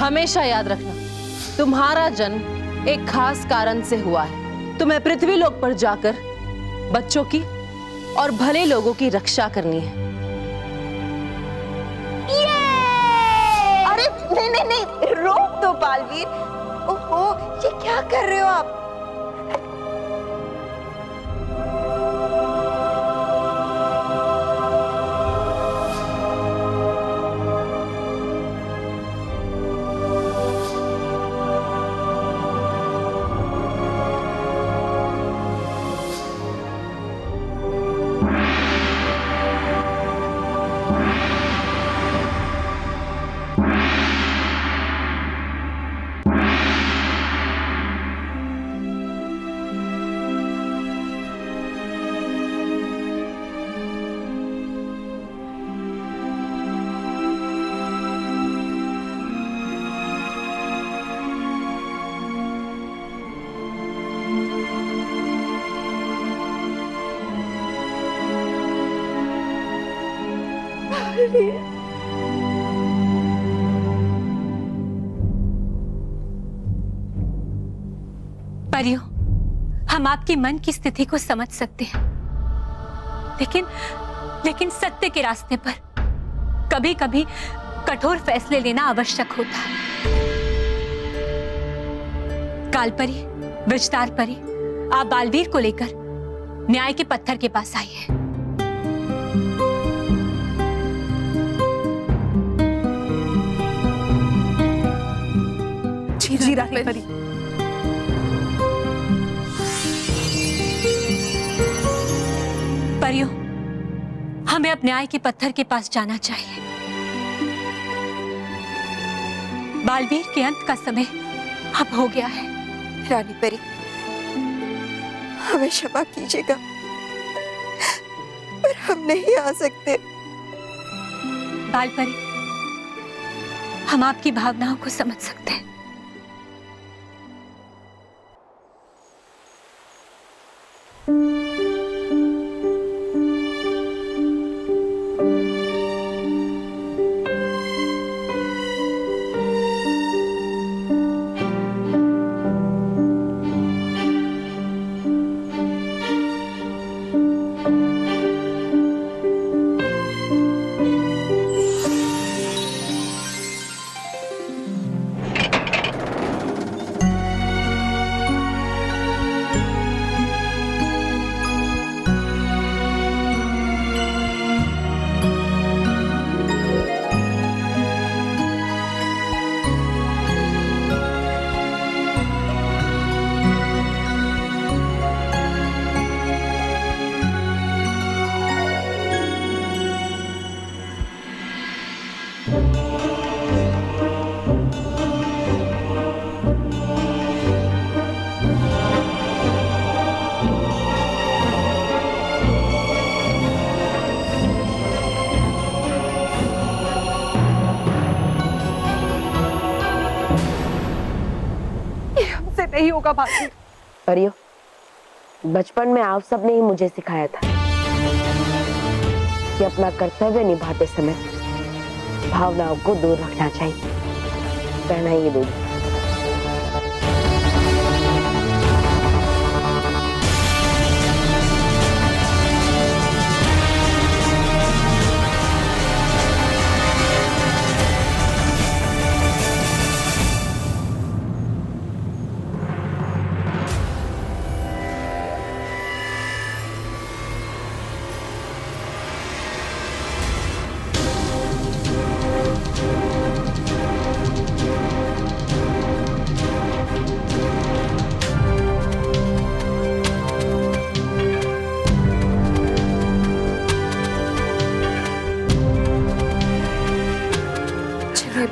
हमेशा याद रखना, तुम्हारा जन्म एक खास कारण से हुआ है। तुम्हें पृथ्वी लोक पर जाकर बच्चों की और भले लोगों की रक्षा करनी है। अरे नहीं नहीं नहीं, रोक दो बालवीर। ओहो, ये क्या कर रहे हो आप? परियों, हम आपकी मन की स्थिति को समझ सकते हैं, लेकिन सत्य के रास्ते पर कभी कभी कठोर फैसले लेना आवश्यक होता है। कालपरी, विजतार परी, आप बालवीर को लेकर न्याय के पत्थर के पास आइए। जी रानी परी। परियों, हमें अब न्याय के पत्थर के पास जाना चाहिए। बालवीर के अंत का समय अब हो गया है। रानी परी, हमें क्षमा कीजिएगा, पर हम नहीं आ सकते। बालपरी, हम आपकी भावनाओं को समझ सकते हैं। नहीं होगा भाभी। परियो, बचपन में आप सबने ही मुझे सिखाया था कि अपना कर्तव्य निभाते समय भावनाओं को दूर रखना चाहिए। पहनाइए दूध।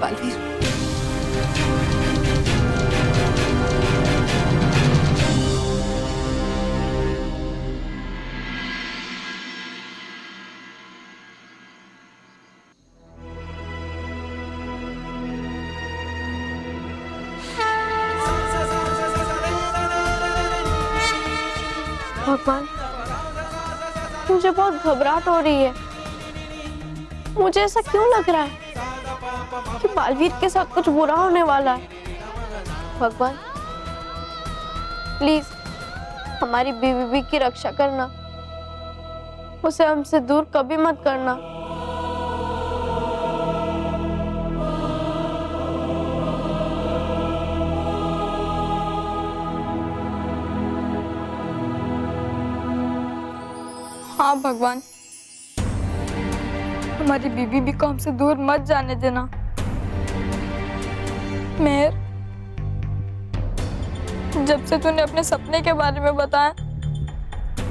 बालवीर, भगवान, मुझे बहुत घबराहट हो रही है। मुझे ऐसा क्यों लग रहा है? कि बालवीर के साथ कुछ बुरा होने वाला है। भगवान प्लीज हमारी बीवी की रक्षा करना, उसे हमसे दूर कभी मत करना। हाँ भगवान, हमारी बीबी को हमसे दूर मत जाने देना। मेहर, जब से तूने अपने सपने के बारे में बताया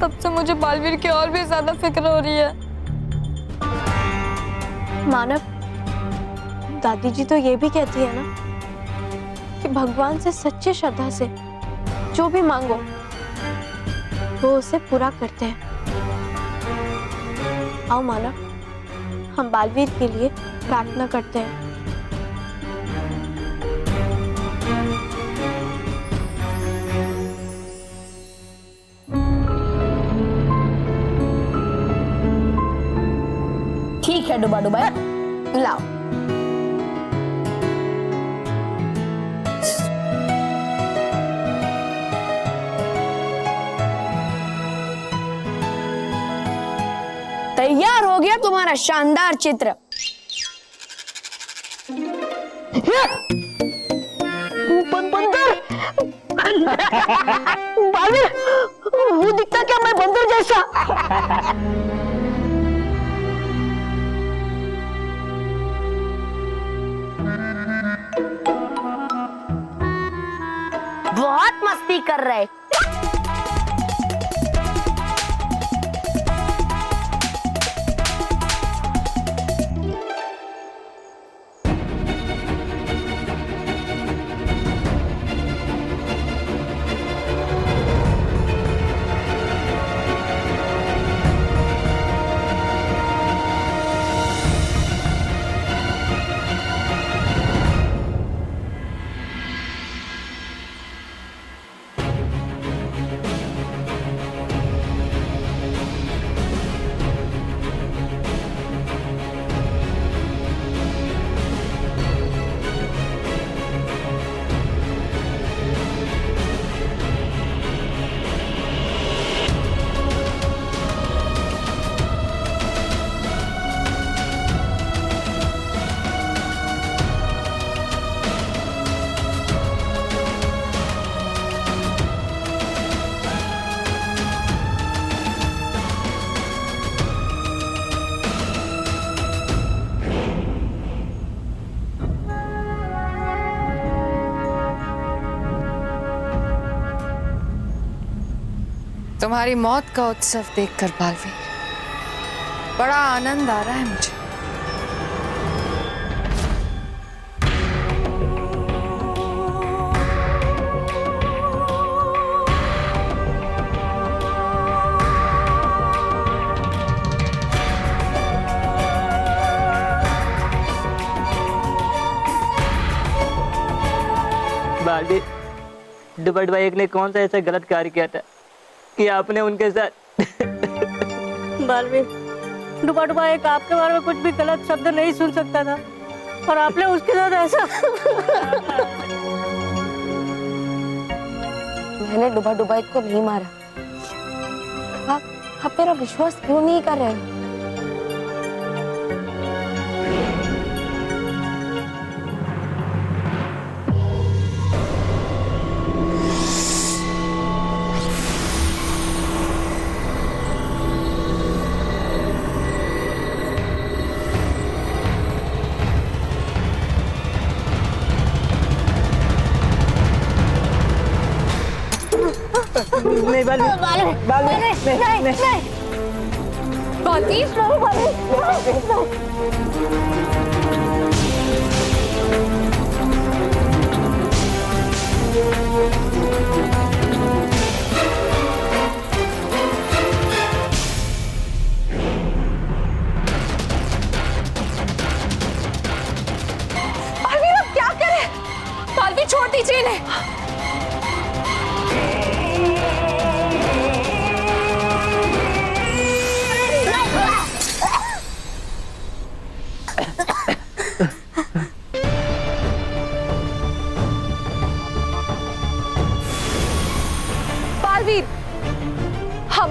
तब से मुझे बालवीर की और भी ज्यादा फिक्र हो रही है। मानव, दादी जी तो ये भी कहती है ना कि भगवान से सच्ची श्रद्धा से जो भी मांगो वो उसे पूरा करते हैं। आओ मानव, हम बालवीर के लिए प्रार्थना करते हैं। ठीक है डुबा डुबा, लाओ। तैयार हो गया तुम्हारा शानदार चित्र। बंदर बालवीर, वो दिखता क्या मैं बंदर जैसा? बहुत मस्ती कर रहे। तुम्हारी मौत का उत्सव देखकर बालवीर, बड़ा आनंद आ रहा है मुझे। बालवीर, डुबा डुबा एक ने कौन सा ऐसा गलत कार्य किया था कि आपने उनके साथ? बालवीर, डुबा डुबा एक आपके बारे में कुछ भी गलत शब्द नहीं सुन सकता था और आपने उसके साथ ऐसा। मैंने डुबा डुबा को नहीं मारा। आप मेरा विश्वास क्यों नहीं कर रहे? नहीं बालवीर, बालवीर, नहीं। बालवीर, अब क्या करें? बालवीर, छोड़ दीजिए इन्हें।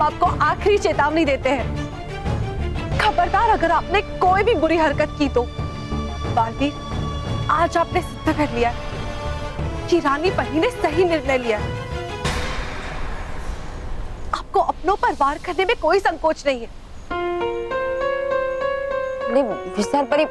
आपको आखिरी चेतावनी देते हैं। खबरदार अगर आपने कोई भी बुरी हरकत की तो। बालवीर, आज आपने सिद्ध कर लिया कि रानी परी ने सही निर्णय लिया। आपको अपनों पर वार करने में कोई संकोच नहीं है। नहीं विस्तार परी,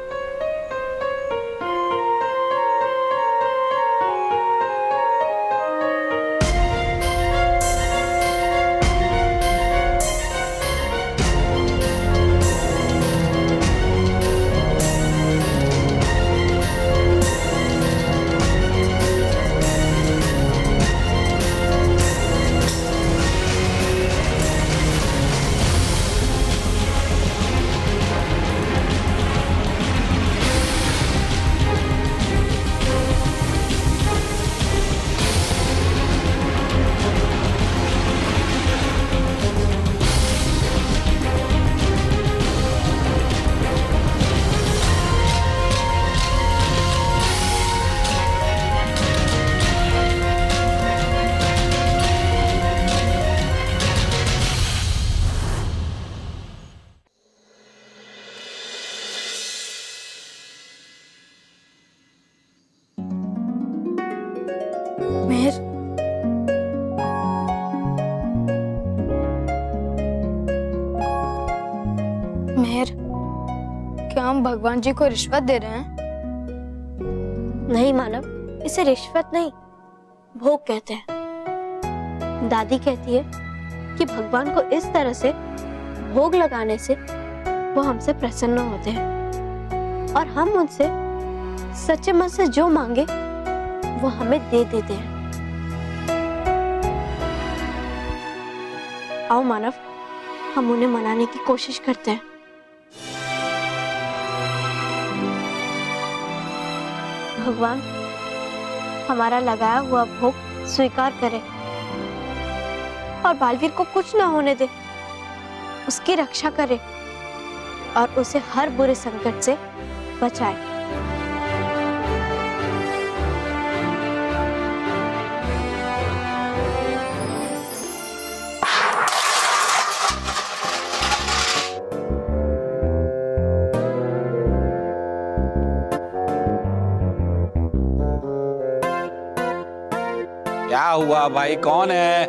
मेहर, मेहर, क्या हम भगवान जी को रिश्वत दे रहे हैं? नहीं मानव, इसे रिश्वत नहीं, भोग कहते हैं। दादी कहती है कि भगवान को इस तरह से भोग लगाने से वो हमसे प्रसन्न होते हैं और हम उनसे सच्चे मन से जो मांगे वो हमें दे देते हैं। आओ मानव, हम उन्हें मनाने की कोशिश करते हैं। भगवान हमारा लगाया हुआ भोग स्वीकार करे और बालवीर को कुछ ना होने दे, उसकी रक्षा करे और उसे हर बुरे संकट से बचाए। क्या हुआ भाई, कौन है?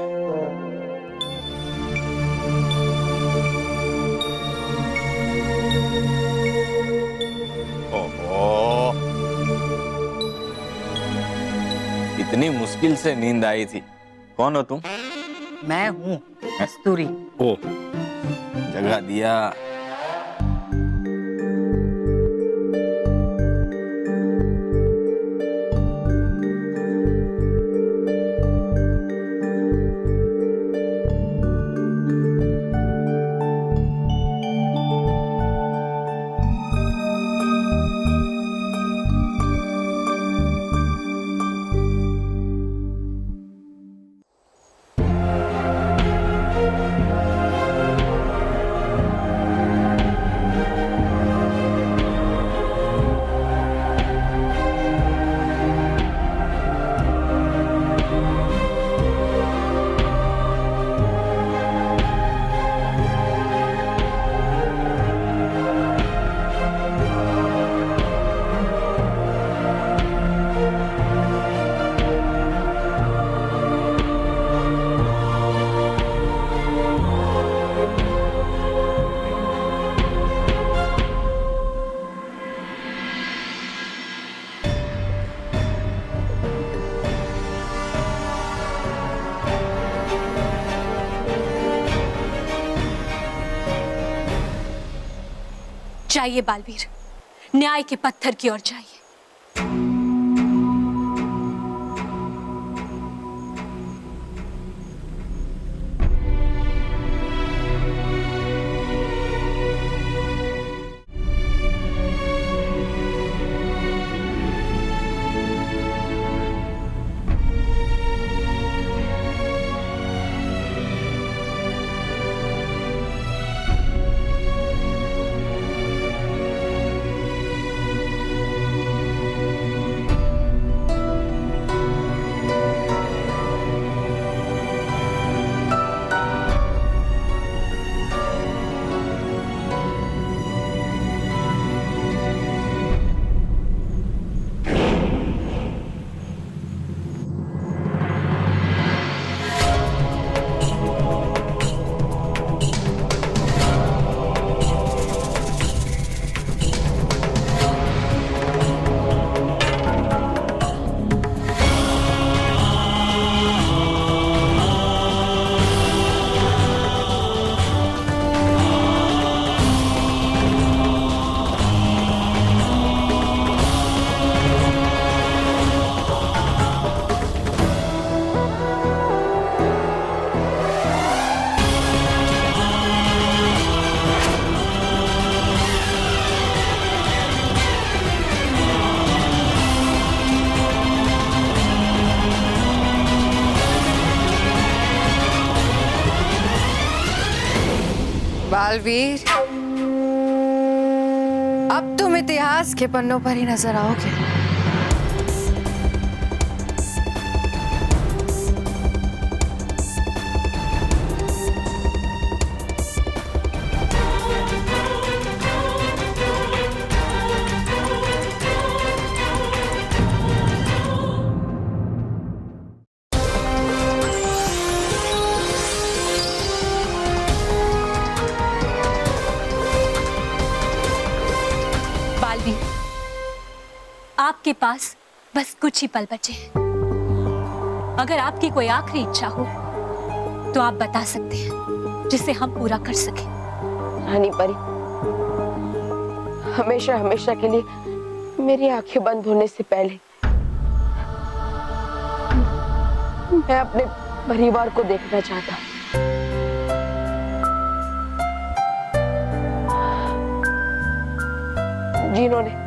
ओहो, इतनी मुश्किल से नींद आई थी। कौन हो तुम? मैं हूँ कस्तूरी। ओ, जगा दिया। जाइए बालवीर, न्याय के पत्थर की ओर जाइए। बालवीर, अब तुम इतिहास के पन्नों पर ही नजर आओगे। बालवीर, आपके पास बस कुछ ही पल बचे हैं। अगर आपकी कोई आखिरी इच्छा हो तो आप बता सकते हैं, जिसे हम पूरा कर सकें। रानी परी, हमेशा हमेशा के लिए मेरी आंखें बंद होने से पहले मैं अपने परिवार को देखना चाहता हूँ। जिन्होंने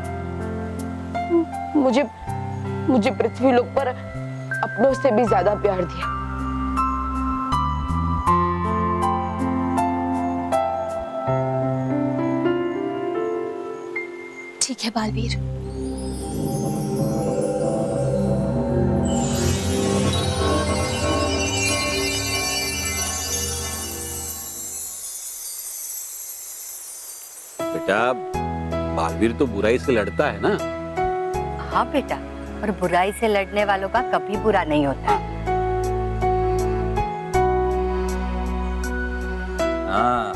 मुझे पृथ्वी लोक पर अपनों से भी ज्यादा प्यार दिया। ठीक है बालवीर, बेटा, बालवीर तो बुराई से लड़ता है ना। हाँ बेटा, और बुराई से लड़ने वालों का कभी बुरा नहीं होता। हाँ,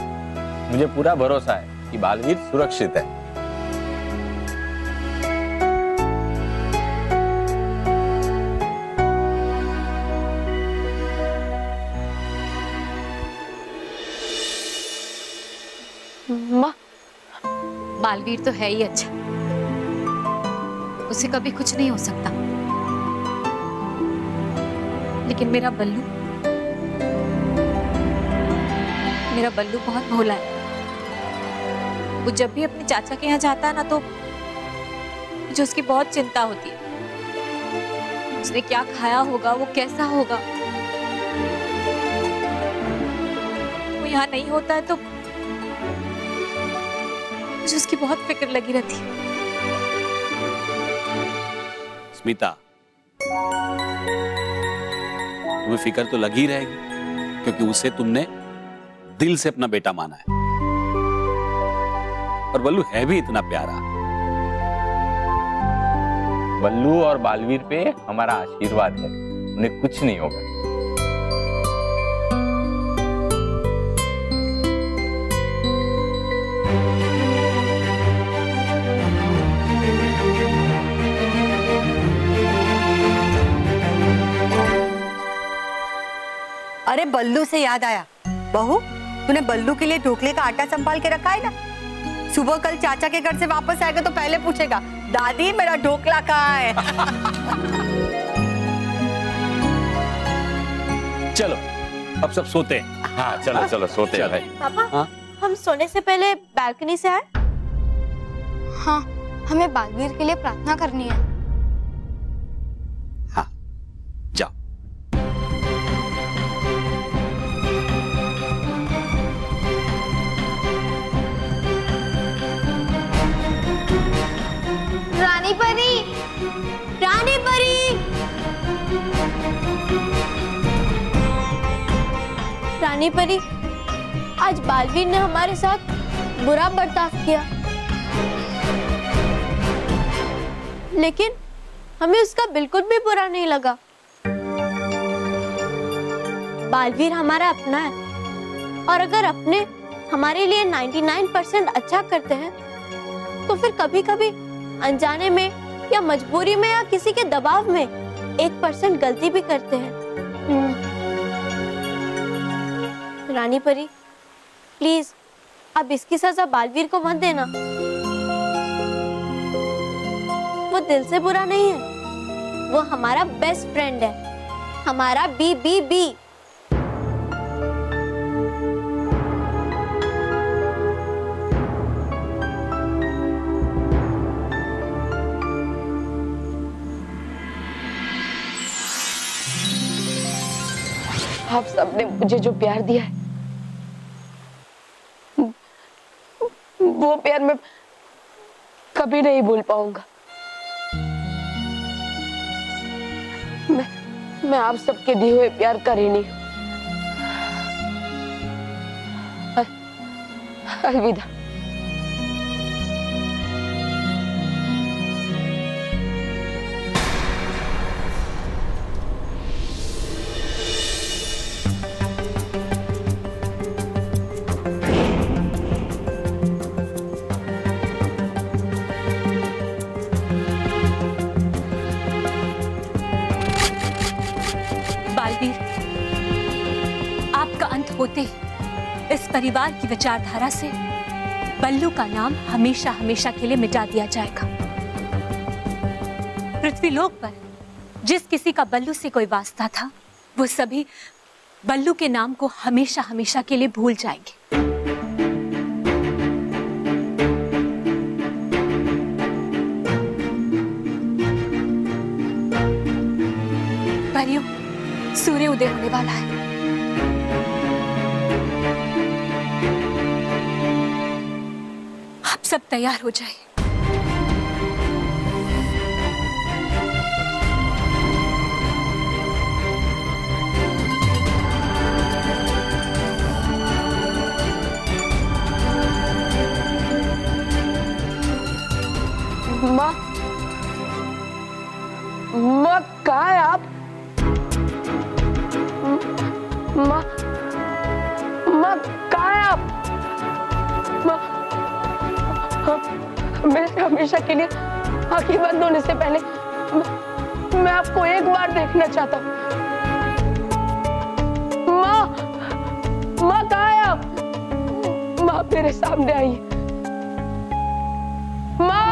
मुझे पूरा भरोसा है कि बालवीर सुरक्षित है। माँ, बालवीर तो है ही अच्छा, उसे कभी कुछ नहीं हो सकता। लेकिन मेरा बल्लू बहुत भोला है। वो जब भी अपने चाचा के यहाँ जाता है ना, तो मुझे उसकी बहुत चिंता होती है। उसने क्या खाया होगा, वो कैसा होगा। वो यहाँ नहीं होता है तो मुझे उसकी बहुत फिक्र लगी रहती है। स्मिता, तुम्हें फिक्र तो लगी रहेगी, क्योंकि उसे तुमने दिल से अपना बेटा माना है। और बल्लू है भी इतना प्यारा। बल्लू और बालवीर पे हमारा आशीर्वाद है, उन्हें कुछ नहीं होगा। अरे बल्लू से याद आया, बहू, तूने बल्लू के लिए ढोकले का आटा संभाल के रखा है ना? सुबह कल चाचा के घर से वापस आएगा तो पहले पूछेगा, दादी मेरा ढोकला कहाँ है? चलो अब सब सोते हैं। हाँ चलो चलो सोते हैं भाई। पापा, हाँ? हम सोने से पहले बालकनी से आए। हाँ, हमें बालवीर के लिए प्रार्थना करनी है। हाँ, जाओ। रानी परी, रानी परी, रानी परी, आज बालवीर ने हमारे साथ बुरा बर्ताव किया, लेकिन हमें उसका बिल्कुल भी बुरा नहीं लगा। बालवीर हमारा अपना है, और अगर अपने हमारे लिए 99% अच्छा करते हैं, तो फिर कभी कभी अनजाने में या मजबूरी में या किसी के दबाव में 1% गलती भी करते हैं। रानी परी, प्लीज अब इसकी सजा बालवीर को मत देना। वो दिल से बुरा नहीं है, वो हमारा बेस्ट फ्रेंड है, हमारा BBB। आप सबने मुझे जो प्यार दिया है, वो प्यार मैं कभी नहीं भूल पाऊंगा। मैं आप सबके दिए हुए प्यार का ऋणी हूं। अलविदा। बालवीर, आपका अंत होते ही इस परिवार की विचारधारा से बल्लू का नाम हमेशा हमेशा के लिए मिटा दिया जाएगा। पृथ्वीलोक पर जिस किसी का बल्लू से कोई वास्ता था, वो सभी बल्लू के नाम को हमेशा हमेशा के लिए भूल जाएंगे। परियों, सूर्य उदय होने वाला है। आप सब तैयार हो जाइए। माँ, माँ कहाँ है आप? माँ, माँ कहाँ है आप? माँ, मेरे हमेशा के लिए आंखें बंद होने से पहले मैं आपको एक बार देखना चाहता हूँ। माँ, माँ कहाँ है आप? माँ मेरे सामने आइए। माँ,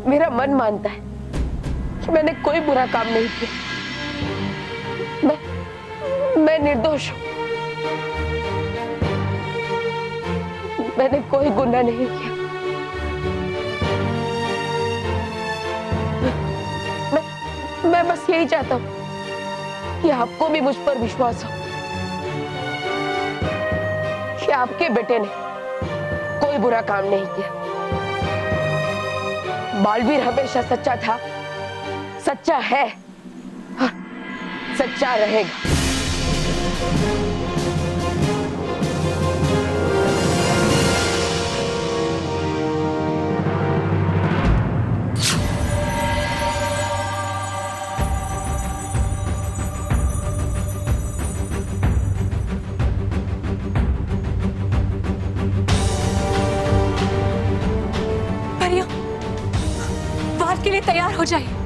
मेरा मन मानता है कि मैंने कोई बुरा काम नहीं किया। मैं निर्दोष हूं। मैंने कोई गुनाह नहीं किया। मैं बस यही चाहता हूं कि आपको भी मुझ पर विश्वास हो कि आपके बेटे ने कोई बुरा काम नहीं किया। बालवीर हमेशा सच्चा था, सच्चा है और सच्चा रहेगा। परियों, वार के लिए तैयार हो जाइए।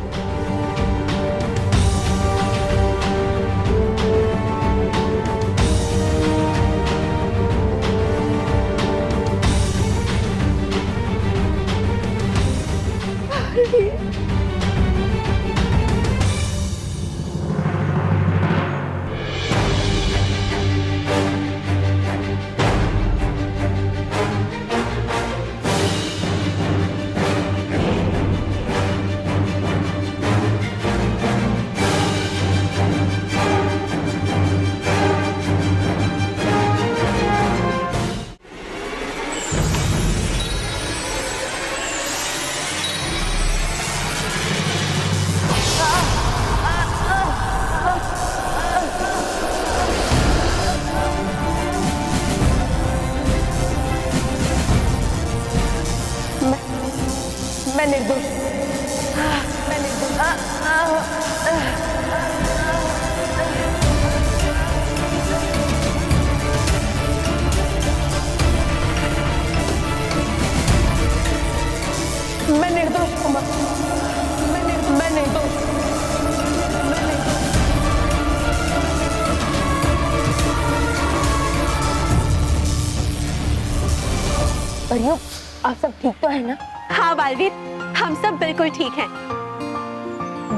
आप सब ठीक तो है ना? हाँ बालवीर, हम सब बिल्कुल ठीक हैं।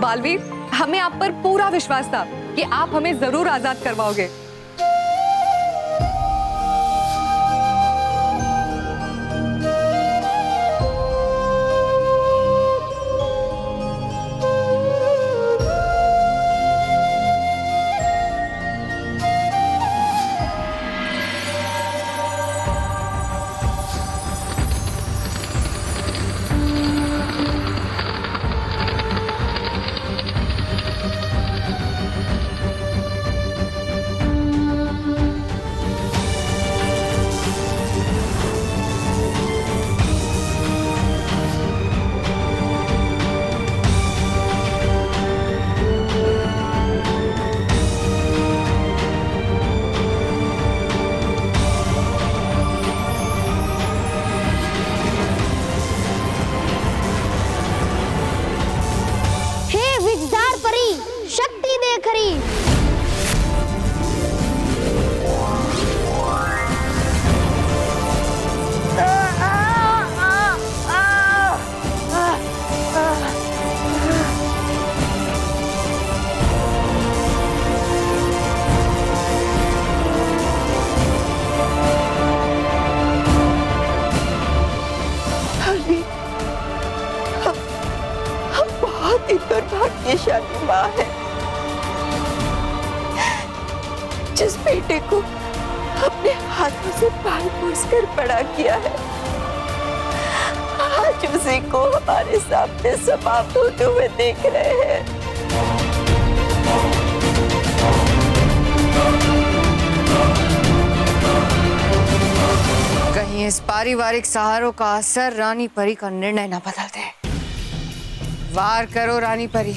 बालवीर, हमें आप पर पूरा विश्वास था कि आप हमें जरूर आजाद करवाओगे। दुर्भाग्यशाली माँ है जिस बेटे को अपने हाथों से पाल पोस कर बड़ा किया है। आज उसी को हमारे सामने समाप्त होते हुए देख रहे हैं। कहीं इस पारिवारिक सहारों का असर रानी परी का निर्णय न बदल दे। वार करो रानी परी।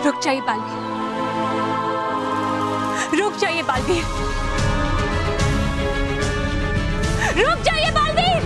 रुक जाइए बालवीर, रुक जाइए बालवीर, रुक जाइए बालवीर।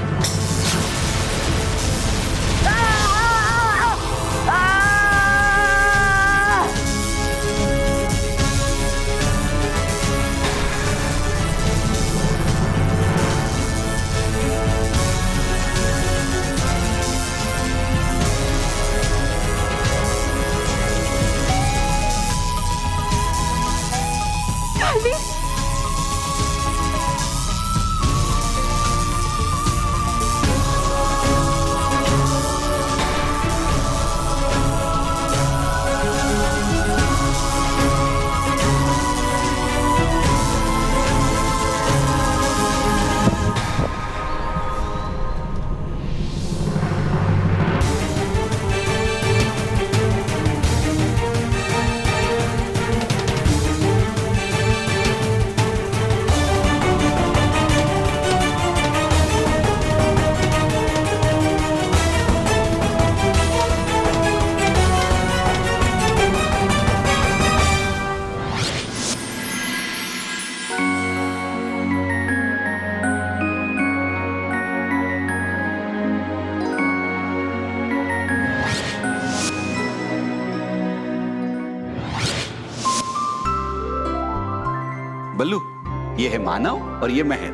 बल्लू, ये है मानव और ये महर।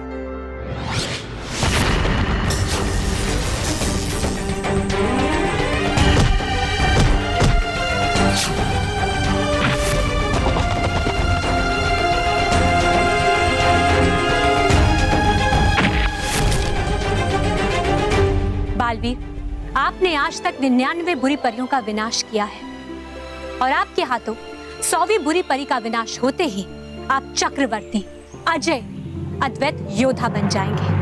बालवीर, आपने आज तक 99 बुरी परियों का विनाश किया है और आपके हाथों 100वीं बुरी परी का विनाश होते ही आप चक्रवर्ती, अजय अद्वैत योद्धा बन जाएंगे।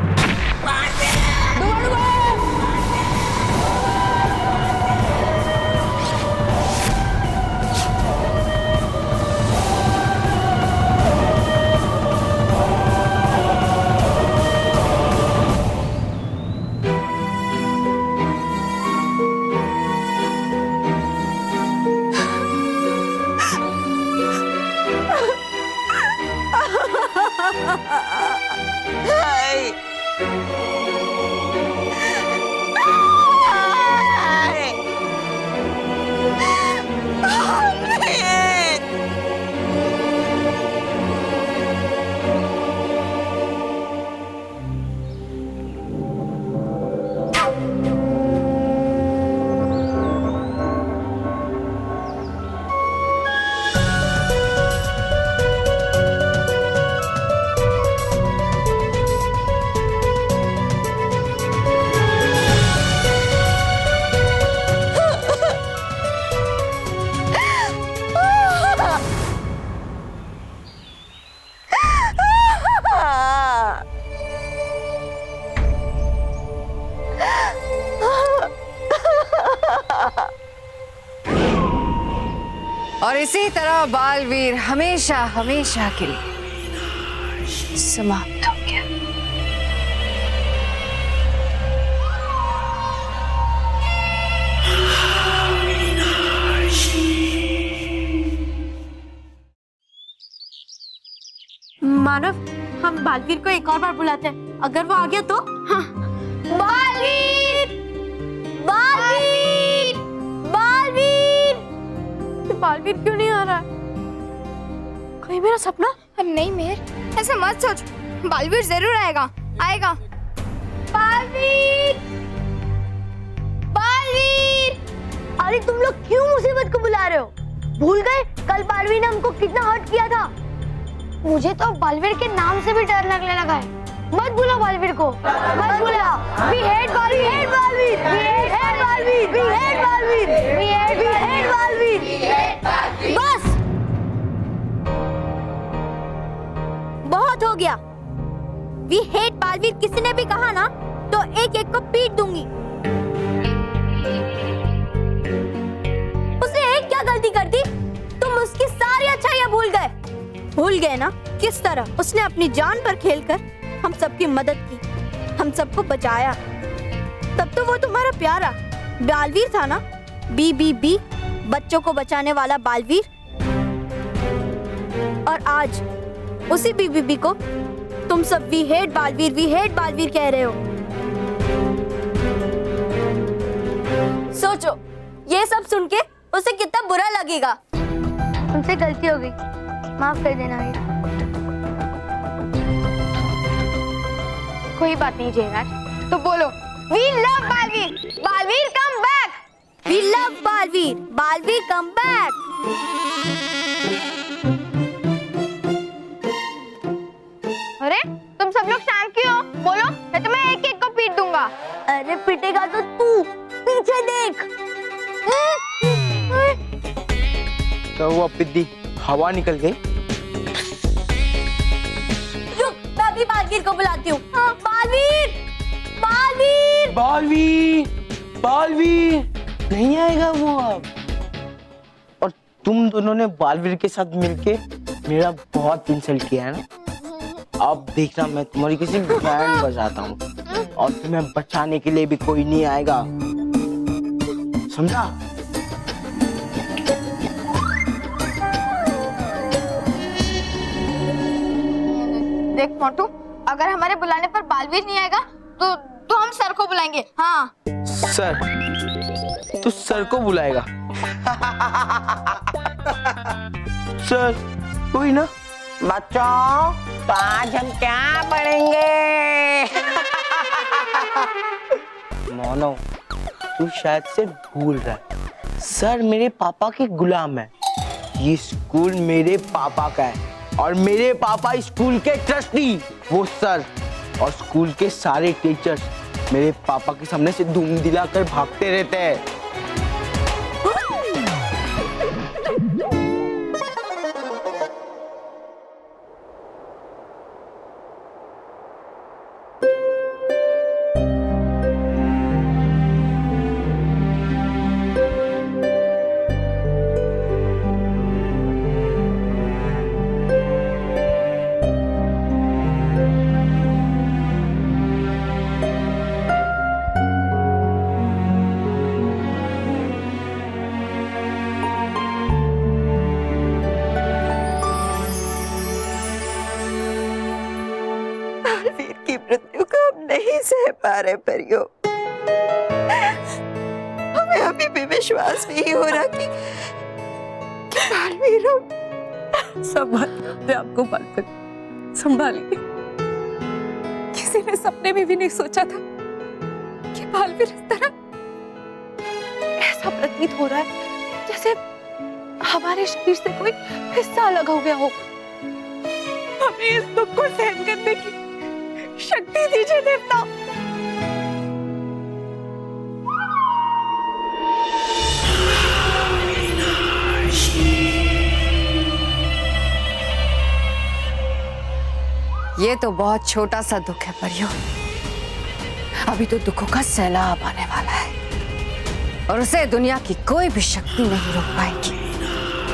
और इसी तरह बालवीर हमेशा हमेशा के लिए समाप्त हो गया। मानव, हम बालवीर को एक और बार बुलाते हैं, अगर वो आ गया तो। हाँ। बालवीर! बालवीर! बालवीर! बालवीर क्यों नहीं आ रहा है? कहीं मेरा सपना? नहीं मेहर, ऐसा मत सोच, बालवीर जरूर आएगा, आएगा। बालवीर! बालवीर! अरे तुम लोग क्यों मुसीबत को बुला रहे हो? भूल गए कल बालवीर ने हमको कितना हर्ट किया था? मुझे तो बालवीर के नाम से भी डर लगने लगा है। मत भूलो बालवीर को, मत भूलो। We hate Baalveer, hate Baalveer, we hate Baalveer, we hate Baalveer, we hate Baalveer. बस, बहुत हो गया। We hate बालवीर किसी ने भी कहा ना तो एक एक को पीट दूंगी। उसने एक क्या गलती कर दी? तुम उसकी सारी अच्छाइयां भूल गए। भूल गए ना किस तरह उसने अपनी जान पर खेलकर हम सबकी मदद की, हम सबको बचाया। तब तो वो तुम्हारा प्यारा बालवीर था ना, BBB, बच्चों को बचाने वाला बालवीर। और आज उसी BBB को तुम सब वी हेट बालवीर कह रहे हो। सोचो, ये सब सुन के उसे कितना बुरा लगेगा। उनसे गलती हो गई, माफ कर देना भैया। कोई बात नहीं जयराज, तो बोलो we love Baalveer, Baalveer come back. We love Baalveer, Baalveer come back. अरे तुम सब लोग शांत क्यों हो? बोलो, मैं तुम्हें एक एक को पीट दूंगा। अरे पिटेगा तो तू, पीछे देख। तो वो पिद्दी हवा निकल गई। रुक, मैं अभी बालवीर को बुलाती हूँ। बालवीर! बालवीर! बालवीर नहीं आएगा वो अब। और तुम दोनों ने बालवीर के साथ मिलके मेरा बहुत इंसल्ट किया है ना। अब देखना, मैं तुम्हारी किसी बैंड बजाता हूँ और तुम्हें बचाने के लिए भी कोई नहीं आएगा, समझा? देख मोटू, अगर हमारे बुलाने पर बालवीर नहीं आएगा तो हम सर को बुलाएंगे। हाँ सर? तो सर को बुलाएगा? सर कोई ना। बच्चों, तो आज हम क्या पढ़ेंगे? मोनो, तू शायद से भूल रहा है, सर मेरे पापा के गुलाम है। ये स्कूल मेरे पापा का है और मेरे पापा स्कूल के ट्रस्टी, वो सर और स्कूल के सारे टीचर्स मेरे पापा के सामने से धूम दिलाकर भागते रहते हैं। पा रहे परियों। हमें अभी भी विश्वास नहीं हो रहा कि बालवीर संभालिए आपको बालवीर, संभालिए। किसी ने सपने में भी नहीं सोचा था कि बालवीर इस तरह, ऐसा प्रतीत हो रहा है जैसे हमारे शरीर से कोई हिस्सा अलग हो गया हो। हमें इस दुख को सहन करने की शक्ति दीजिए देवता। ये तो बहुत छोटा सा दुख है परियों, अभी तो दुखों का सैलाब आने वाला है और उसे दुनिया की कोई भी शक्ति नहीं रोक पाएगी।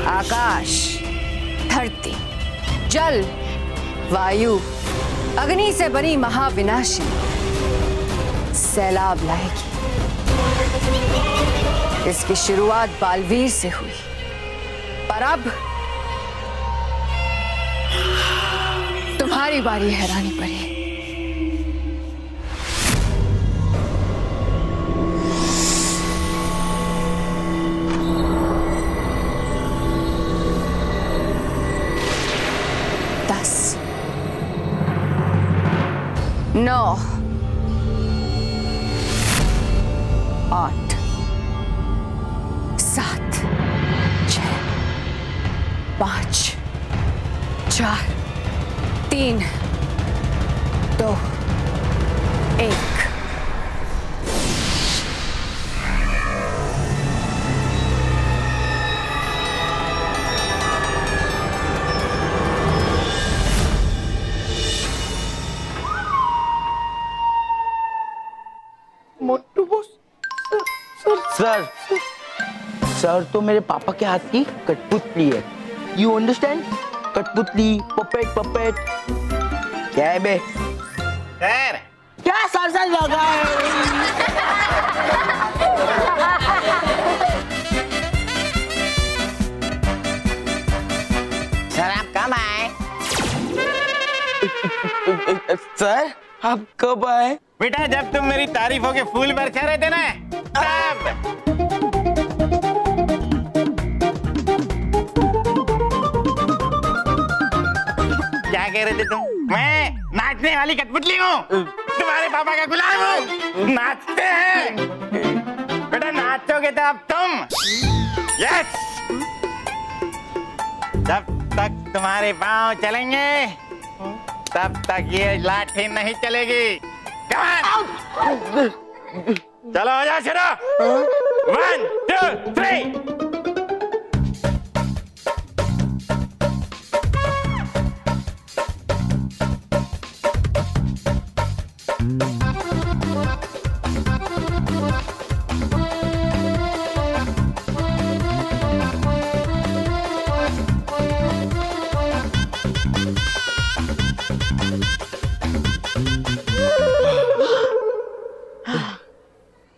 आकाश, धरती, जल, वायु, अग्नि से बनी महाविनाशी सैलाब लाएगी। इसकी शुरुआत बालवीर से हुई, पर अब तुम्हारी बारी है रानी परी। नौ, 8, 7, 6, 5, 4, 3, 2, 1। सर तो मेरे पापा के हाथ की कठपुतली है। You understand? कठपुतली, पपेट पपेट। क्या है बे? सर क्या सर लगा है? सर आप कब आए? सर आप कब आए? बेटा जब तुम मेरी तारीफों के फूल बरसा रहे थे ना, तब। क्या कह रहे थे तुम? मैं नाचने वाली कठपुतली हूँ, तुम्हारे पापा का गुलाम हूँ। नाचते हैं बेटा, नाचोगे तो अब तुम। यस, जब तक तुम्हारे पाँव चलेंगे तब तक ये लाठी नहीं चलेगी। चलो हो जाओ शुरू। 1, 2, 3।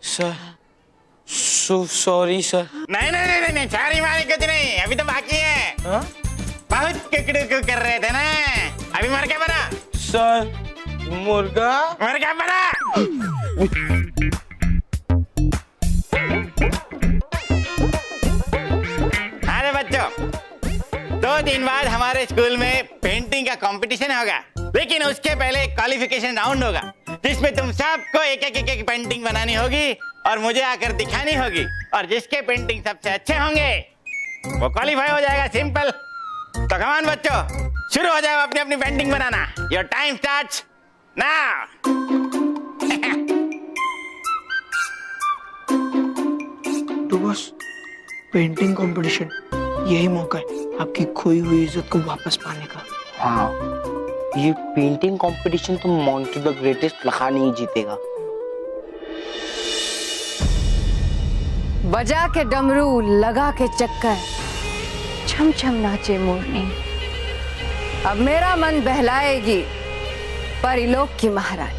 Sir, so sorry sir. नहीं, सारी मारी कुछ नहीं, अभी तो बाकी है। बहुत कुकड़ू कर रहे थे ना, अभी मर क्या बना? सर मुर्गा मर क्या बना? अरे बच्चों, 2 दिन बाद हमारे स्कूल में पेंटिंग का कंपटीशन होगा, लेकिन उसके पहले क्वालिफिकेशन राउंड होगा जिसमें तुम सबको एक पेंटिंग बनानी होगी और मुझे आकर दिखानी होगी, और जिसके पेंटिंग सबसे अच्छे होंगे वो क्वालिफाई हो जाएगा। सिंपल। तो कमान बच्चों, शुरू हो जाओ अपनी अपनी painting banana. Your time starts now. तो बस पेंटिंग कंपटीशन, यही मौका है आपकी खोई हुई इज्जत को वापस पाने का। हाँ, ये पेंटिंग कंपटीशन तो मॉन्टी द ग्रेटेस्ट लखा नहीं जीतेगा। बजा के डमरू, लगा के चक्कर, छम छम नाचे मोरनी। अब मेरा मन बहलाएगी परिलोक की महारानी।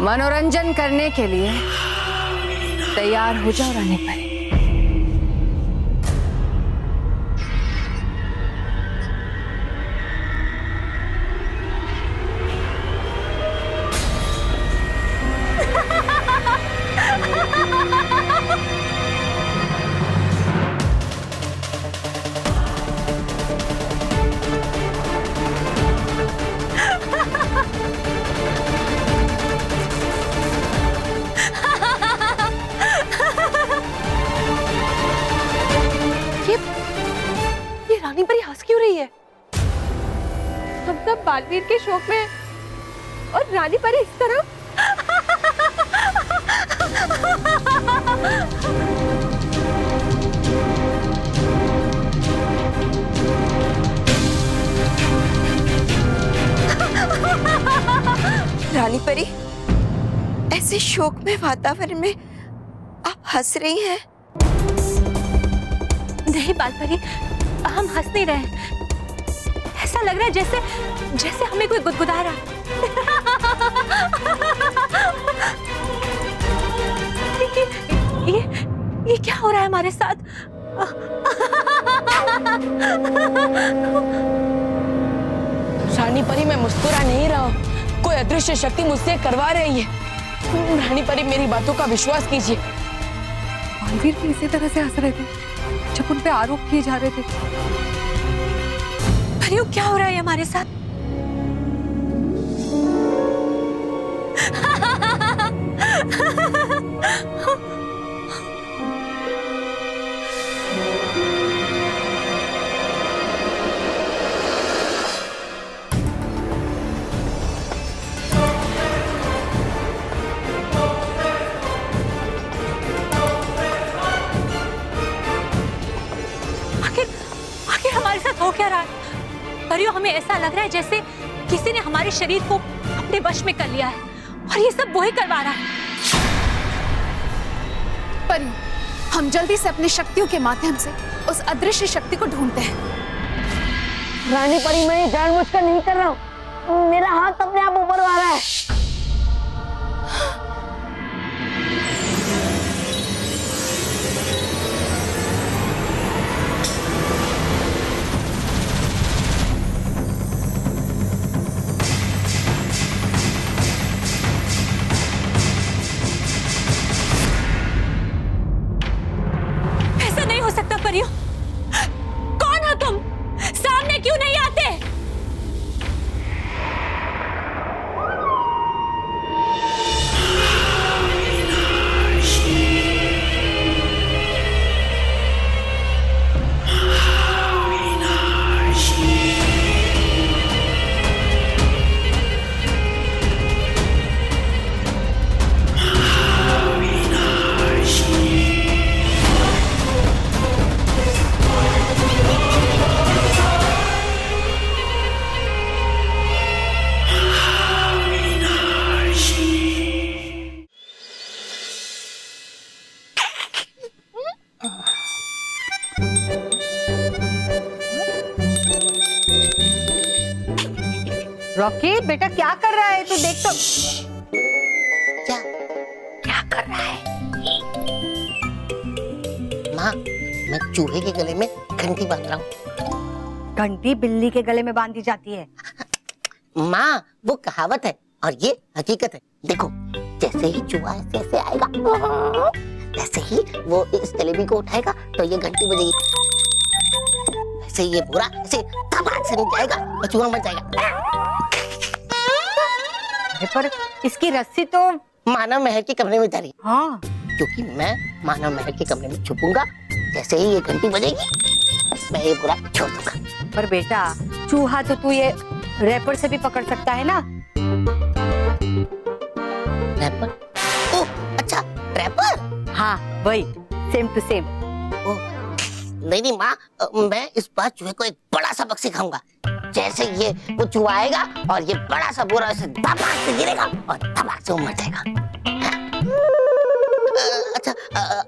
मनोरंजन करने के लिए तैयार हो जाओ रानी परी। बालवीर के शौक में और रानी परी इस तरफ। रानी परी, ऐसे शोक में वातावरण में आप हंस रही हैं? नहीं बालपरी, हम हंस नहीं रहे। ऐसा लग रहा है जैसे जैसे हमें कोई गुदगुदा रहा है। ये क्या हो रहा है हमारे साथ? रानी परी, मैं मुस्कुरा नहीं रहा हूँ, कोई अदृश्य शक्ति मुझसे करवा रही है। रानी परी, मेरी बातों का विश्वास कीजिए। बालवीर भी इसी तरह से हंस रहे थे जब उन पे आरोप किए जा रहे थे। परियो, क्या हो रहा है हमारे साथ? आखिर हमारे साथ हो क्या रहा है? परियो, हमें ऐसा लग रहा है जैसे किसी ने हमारे शरीर को अपने वश में कर लिया है और ये सब वही करवा रहा है। परी, हम जल्दी से अपनी शक्तियों के माध्यम से उस अदृश्य शक्ति को ढूंढते हैं। रानी परी, मैं ये जानबूझकर नहीं कर रहा हूँ, मेरा हाथ अपने आप ऊपर आ रहा है। परियो, कौन हो तुम? सामने क्यों नहीं आते? रॉकी बेटा, क्या कर रहा है तू? देख तो। क्या कर रहा है? माँ, मैं चूहे के गले में घंटी बांध रहा हूँ। घंटी बिल्ली के गले में बांधी जाती है। माँ, वो कहावत है और ये हकीकत है। देखो, जैसे ही चूहा ऐसे आएगा, वैसे ही वो इस जलेबी को उठाएगा तो ये घंटी बजेगी। वैसे ही ये पूरा ऐसे धमाक से नीचे आएगा और चूहा मर जाएगा। पर इसकी रस्सी तो मानव महल के कमरे में जा रही। हाँ, क्योंकि मैं मानव महल के कमरे में छुपूंगा। जैसे ही ये घंटी बजेगी, मैं ये पूरा छोड़ दूंगा। पर बेटा, चूहा तो तू ये रैपर से भी पकड़ सकता है ना? रैपर? ओह, अच्छा, रैपर? हाँ, वही, सेम टू सेम। नहीं माँ, मैं इस बार चूहे को एक बड़ा सबक सिखाऊंगा। जैसे ये वो चूहा आएगा और ये बड़ा सा बोरा ऐसे धमाक से गिरेगा और धमाक से वो मर जाएगा। अच्छा,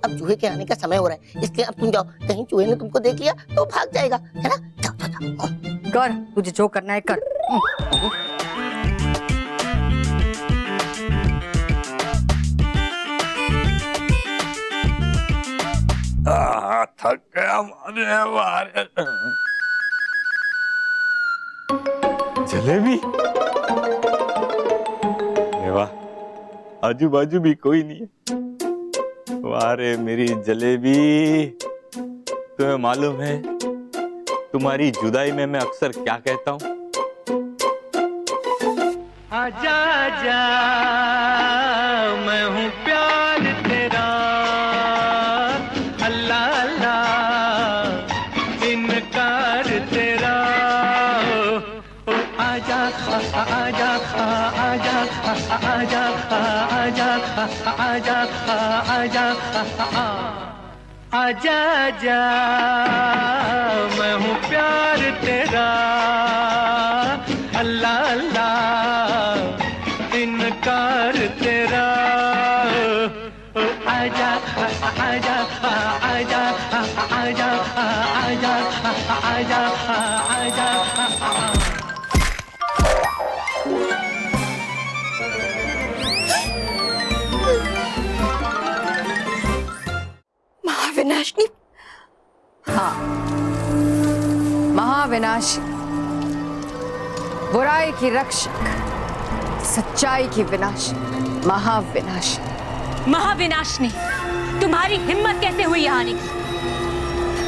अब चूहे के आने का समय हो रहा है, इसलिए अब तुम जाओ। कहीं चूहे ने तुमको देख लिया तो भाग जाएगा, है ना? जाओ जाओ जाओ। कर, तुझे जो करना है कर। थक गया मारे। जलेबी? वाह, आजू बाजू भी कोई नहीं है। वाह रे मेरी जलेबी। तुम्हें मालूम है तुम्हारी जुदाई में मैं अक्सर क्या कहता हूँ? आजा आजा, मैं हूँ प्यार तेरा, अल्लाह अल्लाह इनकार तेरा। ओ आजा आजा आजा मैं हूँ प्यार तेरा अल्लाह अल्लाह इनकार तेरा आजा आजा आजा आजा आजा आजा आजा महाविनाशनी। हाँ, महाविनाशी, बुराई की रक्षक, सच्चाई की विनाशी, महाविनाशी। महाविनाशनी, तुम्हारी हिम्मत कैसे हुई यहाँ आने की?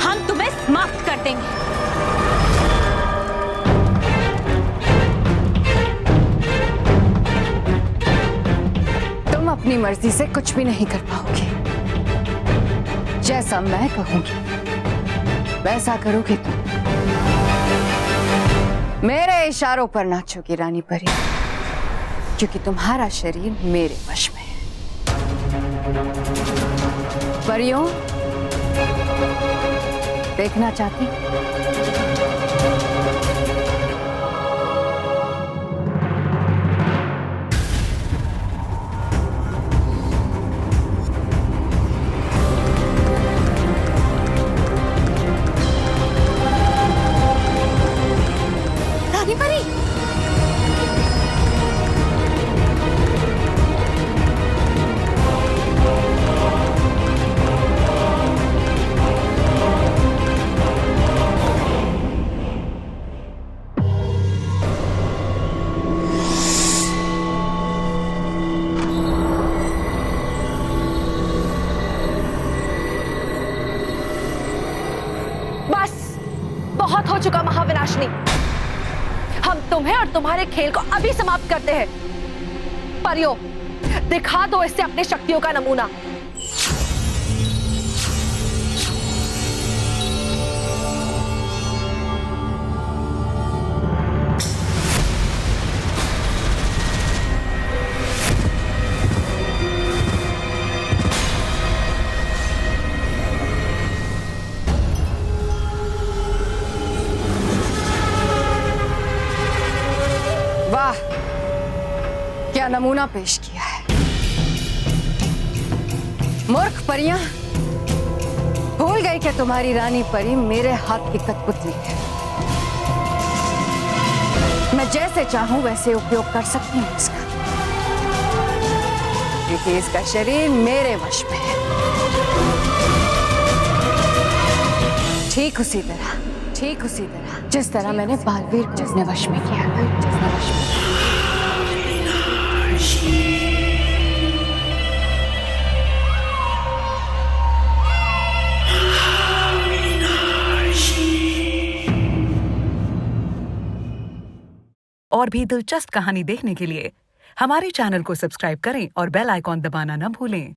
हम तुम्हें समाप्त कर देंगे। तुम अपनी मर्जी से कुछ भी नहीं कर पाओगे। जैसा मैं कहूंगी वैसा करोगे तुम। मेरे इशारों पर नाचोगी रानी परी, क्योंकि तुम्हारा शरीर मेरे वश में है। परियों, देखना चाहती? रानी परी, बस बहुत हो चुका महाविनाशनी। हम तुम्हें और तुम्हारे खेल को अभी समाप्त करते हैं। परियों, दिखा दो इससे अपनी शक्तियों का नमूना। वाह, क्या नमूना पेश किया है। मूर्ख परियां, भूल गई कि तुम्हारी रानी परी मेरे हाथ की कठपुतली है। मैं जैसे चाहूं वैसे उपयोग कर सकती हूं इसका, क्योंकि इसका शरीर मेरे वश में है। ठीक उसी तरह जिस तरह मैंने बालवीर को अपने वश में किया था। और भी दिलचस्प कहानी देखने के लिए हमारे चैनल को सब्सक्राइब करें और बेल आइकॉन दबाना न भूलें।